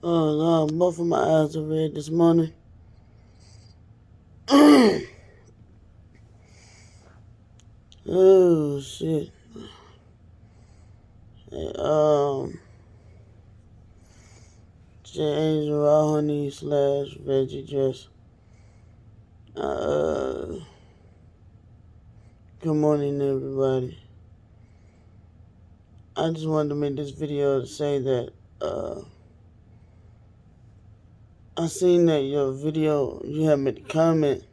Oh God, both of my eyes are red this morning. Oh shit. Hey, J Angel Raw Honey / Veggie Dress. Uh, Good morning, everybody. I just wanted to make this video to say that I seen that your video you had made a comment,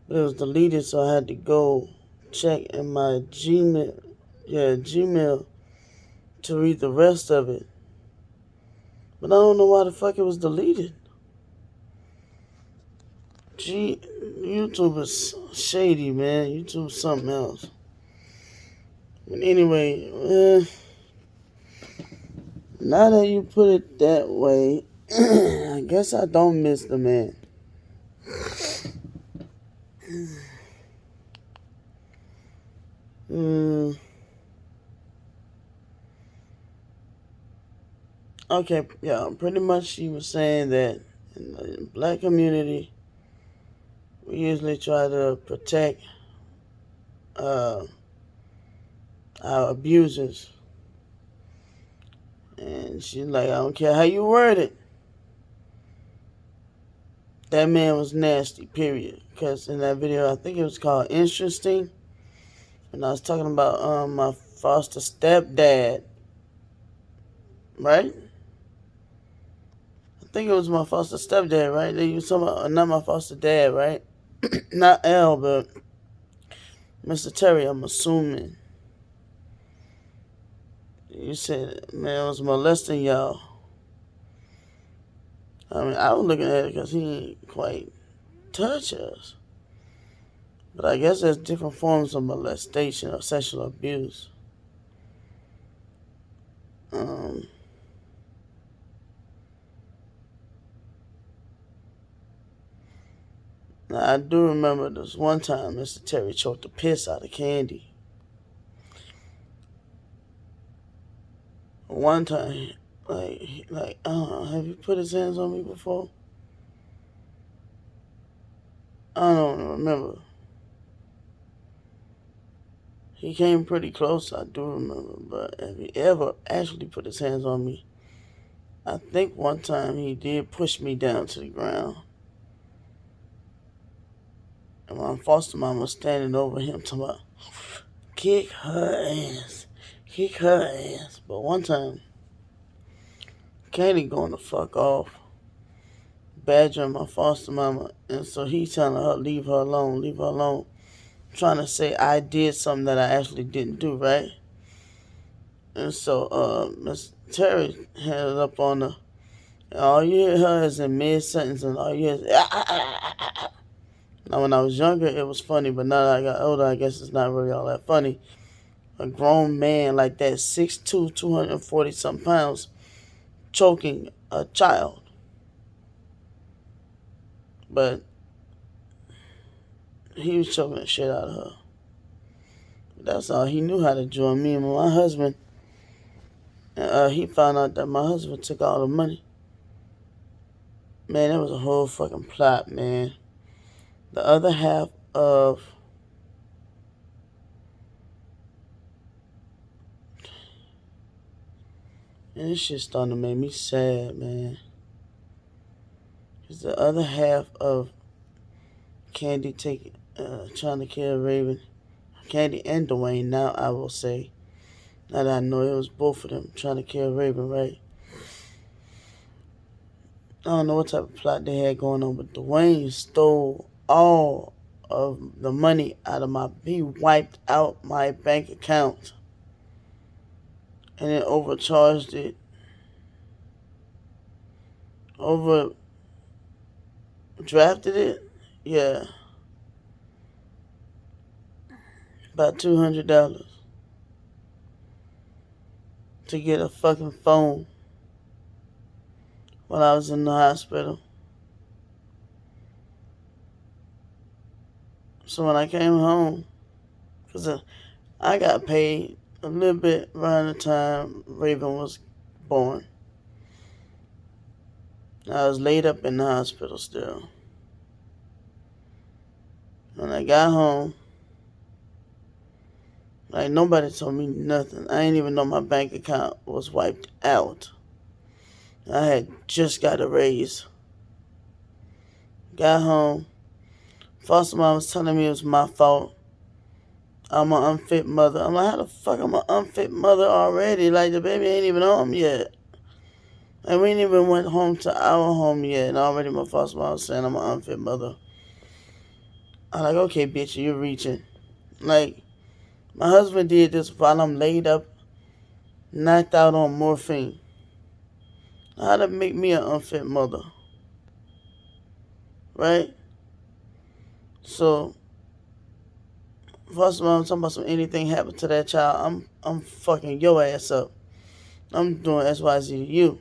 but it was deleted, so I had to go check in my Gmail to read the rest of it. But I don't know why the fuck it was deleted. YouTube is shady, man. YouTube's something else. But anyway, now that you put it that way, I guess I don't miss the man. Okay, yeah, pretty much she was saying that in the black community, we usually try to protect our abusers. And she's like, I don't care how you word it. That man was nasty, period. Because in that video, I think it was called Interesting. And I was talking about my foster stepdad, right? I think it was my foster stepdad, right? They used talking about, not my foster dad, right? Not L, but Mr. Terry, I'm assuming. You said, man, was molesting y'all. I mean, I was looking at it because he ain't quite touch us. But I guess there's different forms of molestation or sexual abuse. Now, I do remember this one time Mr. Terry choked the piss out of Candy. One time, have you put his hands on me before? I don't remember. He came pretty close, I do remember, but have he ever actually put his hands on me? I think one time he did push me down to the ground. And my foster mom was standing over him talking about, kick her ass, kick her ass. But one time, Candy going to fuck off, badgering my foster mama, and so he's telling her, leave her alone, leave her alone. Trying to say I did something that I actually didn't do, right? And so Miss Terry had it up on her. And all you hear her is in mid-sentence, and all you hear is, Now, when I was younger, it was funny, but now that I got older, I guess it's not really all that funny. A grown man like that, 6'2", 240-something pounds, choking a child. But he was choking the shit out of her. That's all he knew how to do. Me and my husband, he found out that my husband took all the money. Man, that was a whole fucking plot, man. The other half of and this shit starting to make me sad, man. Cause the other half of Candy trying to kill Raven, Candy and Dwayne. Now I will say, now that I know it was both of them trying to kill Raven, right? I don't know what type of plot they had going on, but Dwayne stole all of the money out of he wiped out my bank account and then overcharged it, overdrafted it, yeah, about $200 to get a fucking phone while I was in the hospital. So when I came home, because I got paid a little bit around the time Raven was born. I was laid up in the hospital still. When I got home, like nobody told me nothing. I didn't even know my bank account was wiped out. I had just got a raise. Got home. Foster mom was telling me it was my fault. I'm an unfit mother. I'm like, how the fuck am I an unfit mother already? Like, the baby ain't even home yet. And we ain't even went home to our home yet. And already my foster mom was saying I'm an unfit mother. I'm like, okay, bitch, you're reaching. Like, my husband did this while I'm laid up, knocked out on morphine. How to make me an unfit mother? Right? So, foster mom talking about some anything happened to that child, I'm fucking your ass up. I'm doing XYZ to you.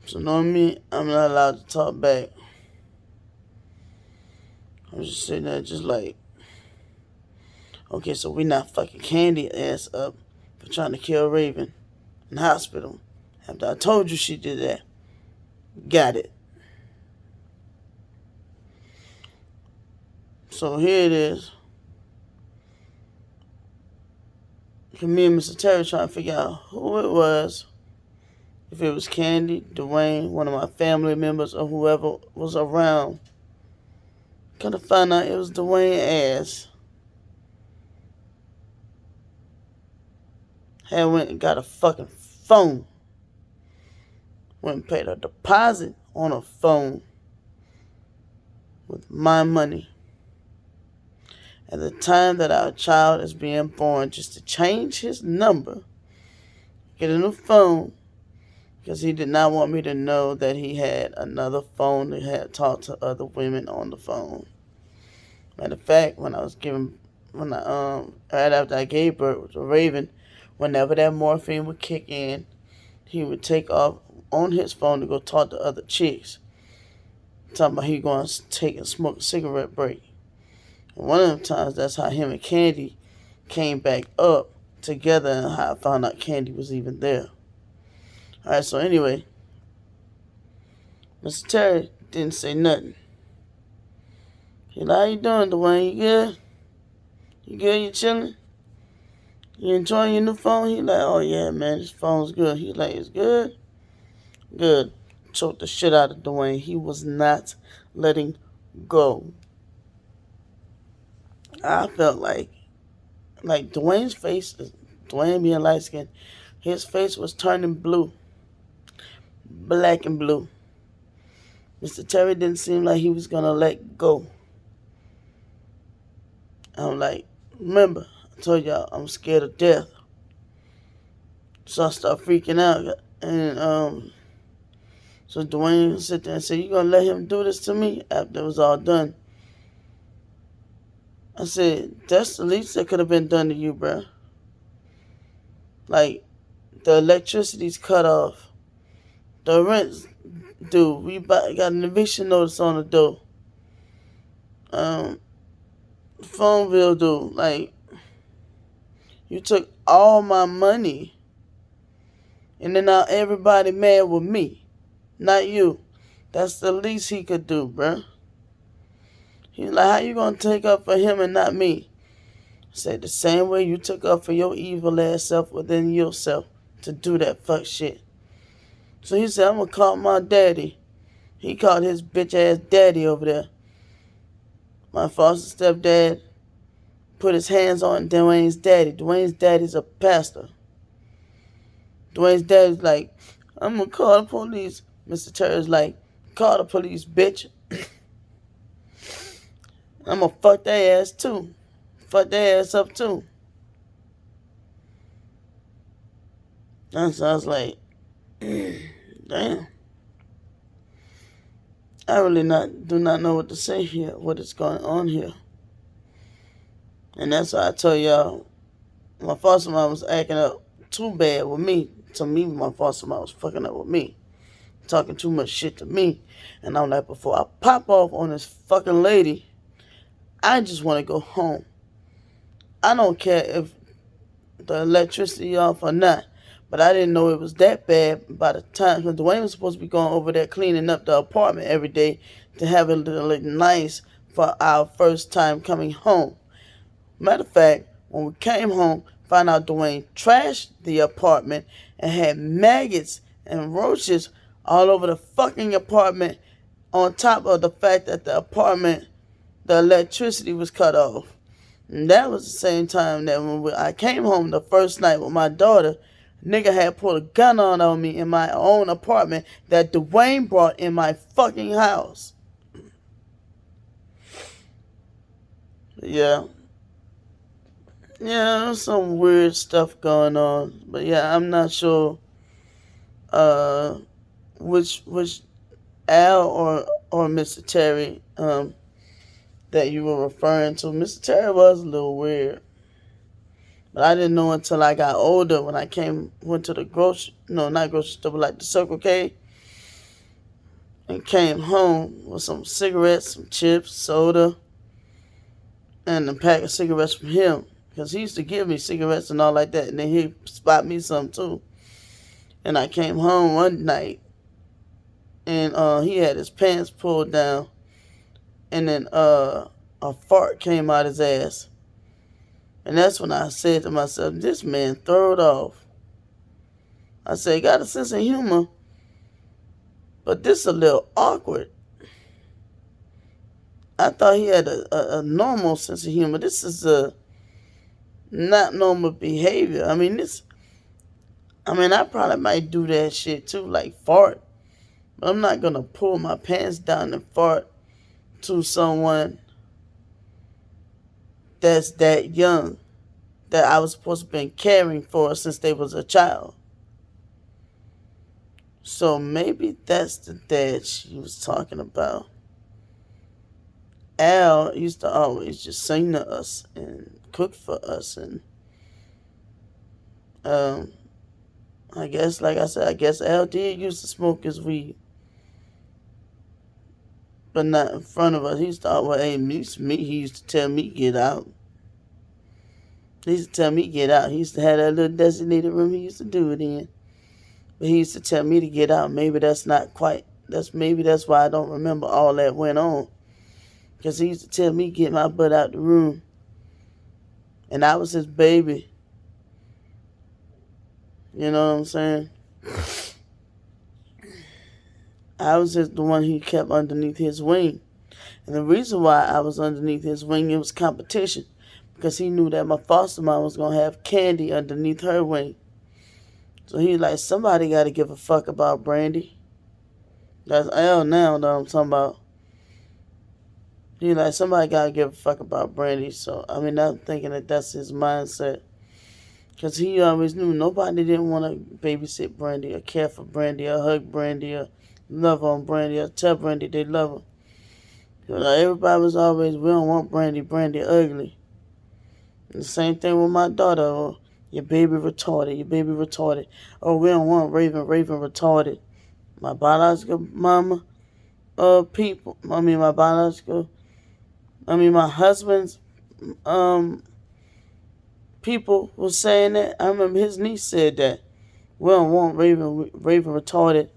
So knowing me, I'm not allowed to talk back. I'm just sitting there just like, okay, so we not fucking Candy ass up for trying to kill Raven in the hospital. After I told you she did that. Got it. So here it is. Me and Mr. Terry trying to figure out who it was. If it was Candy, Dwayne, one of my family members, or whoever was around. Come to find out it was Dwayne ass. Had went and got a fucking phone. Went and paid a deposit on a phone with my money. At the time that our child is being born, just to change his number, get a new phone, because he did not want me to know that he had another phone that had talked to other women on the phone. Matter of fact, right after I gave birth to Raven, whenever that morphine would kick in, he would take off on his phone to go talk to other chicks. Talking about he going to take and smoke a cigarette break. And one of them times, that's how him and Candy came back up together, and how I found out Candy was even there. Alright, so anyway, Mr. Terry didn't say nothing. He like, how you doing, Dwayne? You good? You good? You chilling? You enjoying your new phone? He like, oh yeah, man, this phone's good. He like, it's good? Good. Choked the shit out of Dwayne. He was not letting go. I felt like Dwayne's face, Dwayne being light skinned, his face was turning blue. Black and blue. Mr. Terry didn't seem like he was gonna let go. I'm like, remember, I told y'all I'm scared of death. So I start freaking out. And so Dwayne sit there and said, you gonna let him do this to me? After it was all done, I said, that's the least that could have been done to you, bruh. Like, the electricity's cut off. The rent's due. We got an eviction notice on the door. Phone bill due. Like, you took all my money. And then now everybody mad with me. Not you. That's the least he could do, bruh. He's like, how you gonna take up for him and not me? I said, the same way you took up for your evil ass self within yourself to do that fuck shit. So he said, I'm gonna call my daddy. He called his bitch ass daddy over there. My foster stepdad put his hands on Dwayne's daddy. Dwayne's daddy's a pastor. Dwayne's daddy's like, I'm gonna call the police. Mr. Terry's like, call the police, bitch. I'm gonna fuck their ass too. Fuck their ass up too. And so I was like, damn. I really do not know what to say here, what is going on here. And that's why I tell y'all, my foster mom was acting up too bad with me. To me, my foster mom was fucking up with me. Talking too much shit to me. And I'm like, before I pop off on this fucking lady, I just want to go home. I don't care if the electricity off or not. But I didn't know it was that bad by the time, because Dwayne was supposed to be going over there cleaning up the apartment every day to have it look nice for our first time coming home. Matter of fact, when we came home, found out Dwayne trashed the apartment and had maggots and roaches all over the fucking apartment, on top of the fact that the electricity was cut off. And that was the same time that when I came home the first night with my daughter, nigga had pulled a gun on me in my own apartment that Dwayne brought in my fucking house. Yeah. Yeah, there's some weird stuff going on. But yeah, I'm not sure which Al or Mr. Terry that you were referring to. Mr. Terry was a little weird. But I didn't know until I got older when I went to the not grocery store, but like the Circle K, and came home with some cigarettes, some chips, soda, and a pack of cigarettes from him. Because he used to give me cigarettes and all like that, and then he'd spot me some too. And I came home one night, and he had his pants pulled down, and then a fart came out his ass. And that's when I said to myself, this man threw it off. I said, he got a sense of humor, but this is a little awkward. I thought he had a normal sense of humor. This is a not normal behavior. I probably might do that shit too, like fart. But I'm not going to pull my pants down and fart to someone that's that young, that I was supposed to have been caring for since they was a child. So maybe that's the dad she was talking about. Al used to always just sing to us and cook for us, and I guess, like I said, I guess Al did used to smoke his weed, but not in front of us. He used to always, he used to tell me get out. He used to tell me get out. He used to have that little designated room he used to do it in, but he used to tell me to get out. Maybe that's why I don't remember all that went on. Because he used to tell me to get my butt out the room. And I was his baby. You know what I'm saying? I was the one he kept underneath his wing. And the reason why I was underneath his wing, it was competition. Because he knew that my foster mom was going to have Candy underneath her wing. So he like, somebody got to give a fuck about Brandy. That's L now that I'm talking about. He like, somebody got to give a fuck about Brandy. So, I'm thinking that's his mindset. Because he always knew nobody didn't want to babysit Brandy or care for Brandy or hug Brandy or love on Brandy or tell Brandy they love her. Everybody was always, we don't want Brandy ugly. And the same thing with my daughter. Oh, your baby retarded. Oh, we don't want Raven retarded. My biological mama, my husband's people was saying that. I remember his niece said that. We don't want Raven retarded.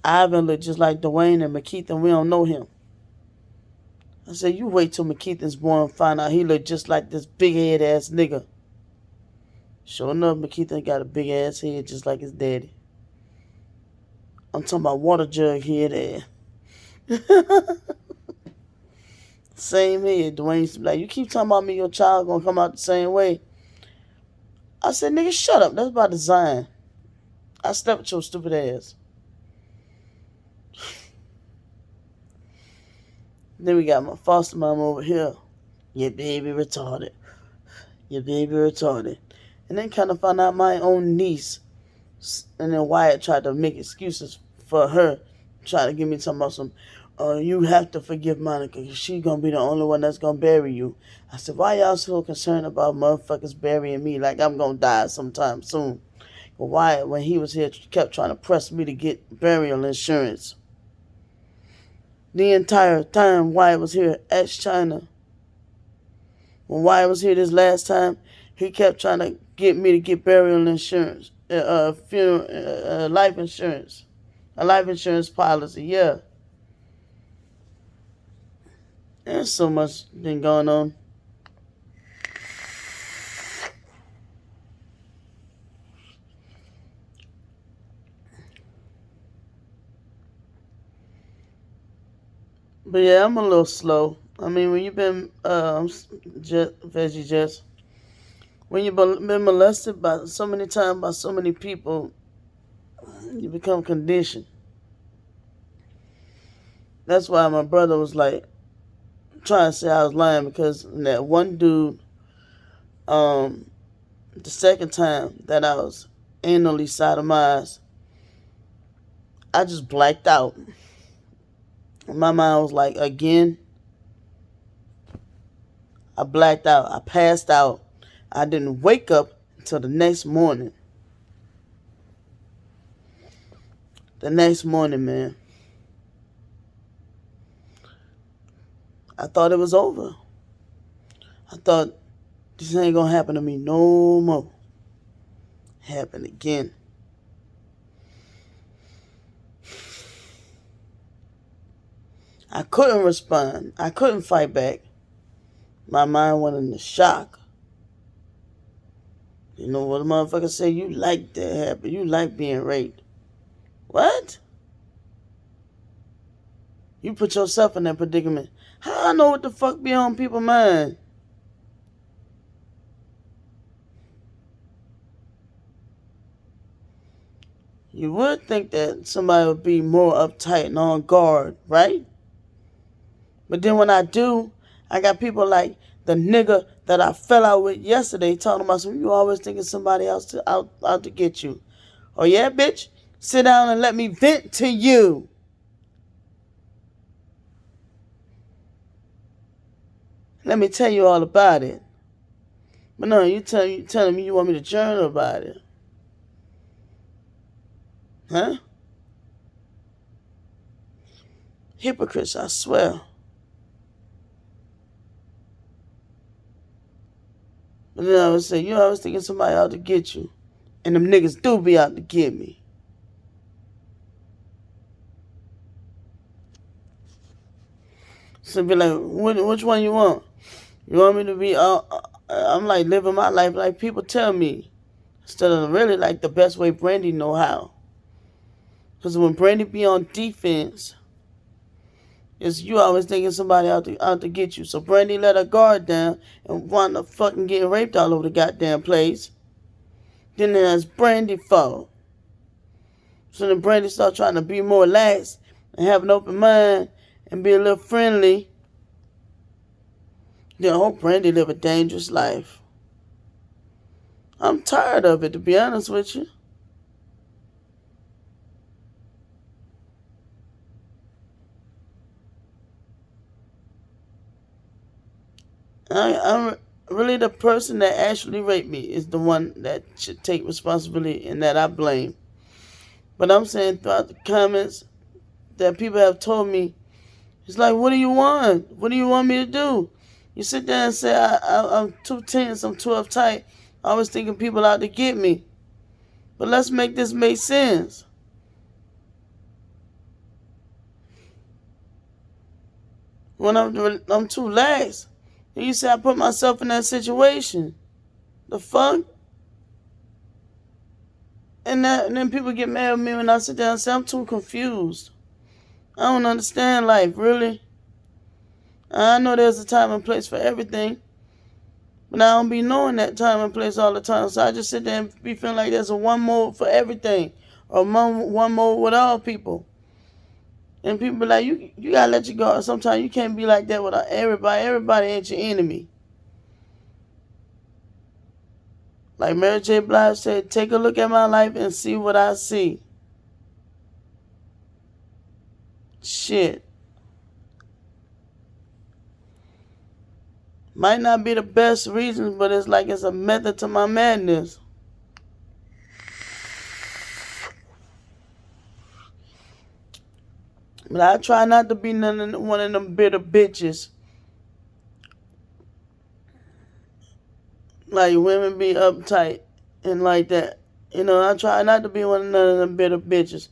Ivan look just like Dwayne and McKeith, and we don't know him. I said, you wait till McKeithen's born and find out he look just like this big head ass nigga. Sure enough, McKeithen got a big ass head just like his daddy. I'm talking about water jug head ass. Same head. Dwayne used to be like, you keep talking about me, your child gonna come out the same way. I said, nigga, shut up. That's by design. I slept with your stupid ass. Then we got my foster mom over here. Your baby retarded. And then kind of found out my own niece. And then Wyatt tried to make excuses for her. Tried to give me talking about some, you have to forgive Monica because she's going to be the only one that's going to bury you. I said, why y'all so concerned about motherfuckers burying me like I'm going to die sometime soon? But Wyatt, when he was here, kept trying to press me to get burial insurance. The entire time Wyatt was here, ex-China. When Wyatt was here this last time, he kept trying to get me to get burial insurance. funeral, life insurance, a life insurance policy. Yeah, there's so much thing going on. But yeah, I'm a little slow. I mean, when you've been veggie jets, when you've been molested by so many times by so many people, you become conditioned. That's why my brother was like trying to say I was lying, because that one dude, the second time that I was anally sodomized, I just blacked out. My mind was like, again, I blacked out. I passed out. I didn't wake up until the next morning. The next morning, man. I thought it was over. I thought this ain't gonna happen to me no more. Happened again. I couldn't respond. I couldn't fight back. My mind went into shock. You know what a motherfucker say? You like that happen. You like being raped. What? You put yourself in that predicament. How I know what the fuck be on people's mind? You would think that somebody would be more uptight and on guard, right? But then when I do, I got people like the nigga that I fell out with yesterday talking about some, you always thinking somebody else out to get you. Oh yeah, bitch? Sit down and let me vent to you. Let me tell you all about it. But no, you telling me you want me to journal about it. Huh? Hypocrites, I swear. But then I would say, you always thinking somebody out to get you. And them niggas do be out to get me. So be like, which one you want? You want me to be, I'm like living my life like people tell me. Instead of really like the best way Brandy know how. Because when Brandy be on defense, it's you always thinking somebody out to get you. So Brandy let her guard down and wound up fucking getting raped all over the goddamn place. Then there's Brandy's fault. So then Brandy start trying to be more lax and have an open mind and be a little friendly. Then I hope Brandy live a dangerous life. I'm tired of it, to be honest with you. I'm really the person that actually raped me is the one that should take responsibility and that I blame. But I'm saying throughout the comments that people have told me, it's like, what do you want? What do you want me to do? You sit there and say, I'm too tense, I'm too uptight. I was thinking people out to get me. But let's make this make sense. When I'm too lax, and you say I put myself in that situation. The fuck? And then people get mad at me when I sit down and say I'm too confused. I don't understand life, really. I know there's a time and place for everything. But I don't be knowing that time and place all the time. So I just sit there and be feeling like there's a one mode for everything. Or one mode with all people. And people be like, you gotta let you go. Sometimes you can't be like that with everybody. Everybody ain't your enemy. Like Mary J. Blige said, take a look at my life and see what I see. Shit. Might not be the best reasons, but it's like it's a method to my madness. But I try not to be one of them bitter bitches. Like women be uptight and like that. You know, I try not to be one of none of them bitter bitches.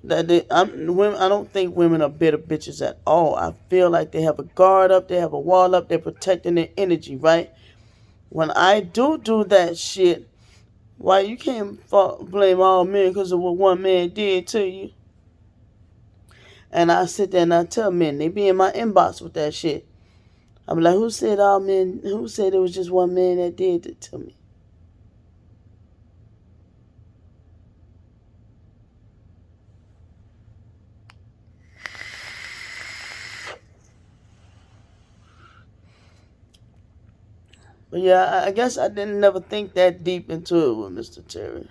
I don't think women are bitter bitches at all. I feel like they have a guard up, they have a wall up, they're protecting their energy, right? When I do that shit, why you can't blame all men because of what one man did to you? And I sit there and I tell men, they be in my inbox with that shit. I'm like, who said all men? Who said it was just one man that did it to me? But yeah, I guess I didn't never think that deep into it with Mr. Terry.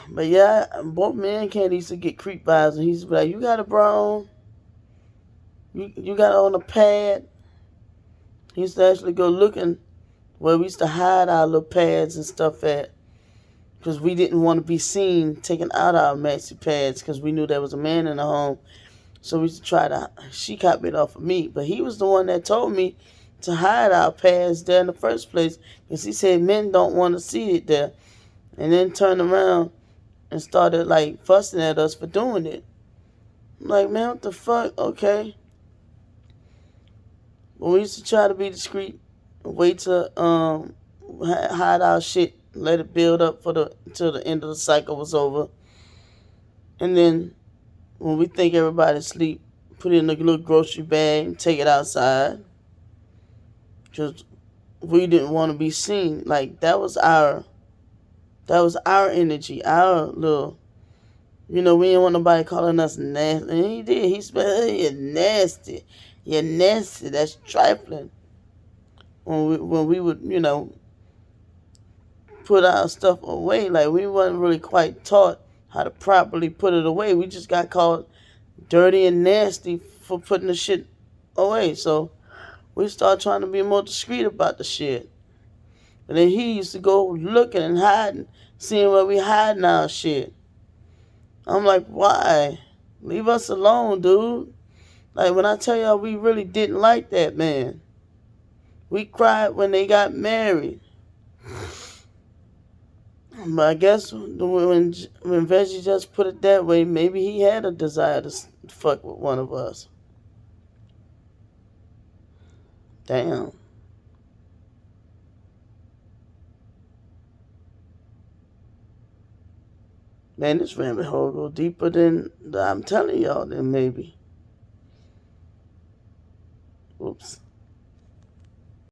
But yeah, both men can't used to get creep vibes, and he's like, "You got a bro? You got it on a pad?" He used to actually go looking where we used to hide our little pads and stuff at, because we didn't want to be seen taking out our maxi pads, because we knew there was a man in the home. So we used to try to. She copied off of me, but he was the one that told me to hide our pads there in the first place, because he said men don't want to see it there, and then turned around and started like fussing at us for doing it. I'm like, man, what the fuck? Okay. But we used to try to be discreet, wait to hide our shit, let it build up for the until the end of the cycle was over, and then when we think everybody's asleep, put it in a little grocery bag and take it outside, because we didn't want to be seen. Like that was our energy, our little. You know, we didn't want nobody calling us nasty. And he did. He said, hey, you're nasty. You're nasty. That's trifling. When we would, put our stuff away, like we wasn't really quite taught how to properly put it away. We just got called dirty and nasty for putting the shit away. So we started trying to be more discreet about the shit. And then he used to go looking and hiding, seeing where we hiding our shit. I'm like, why? Leave us alone, dude. Like, when I tell y'all, we really didn't like that man. We cried when they got married. But I guess when Veggie just put it that way, maybe he had a desire to fuck with one of us. Damn. Man, this rabbit hole go deeper than I'm telling y'all, than maybe. Oops.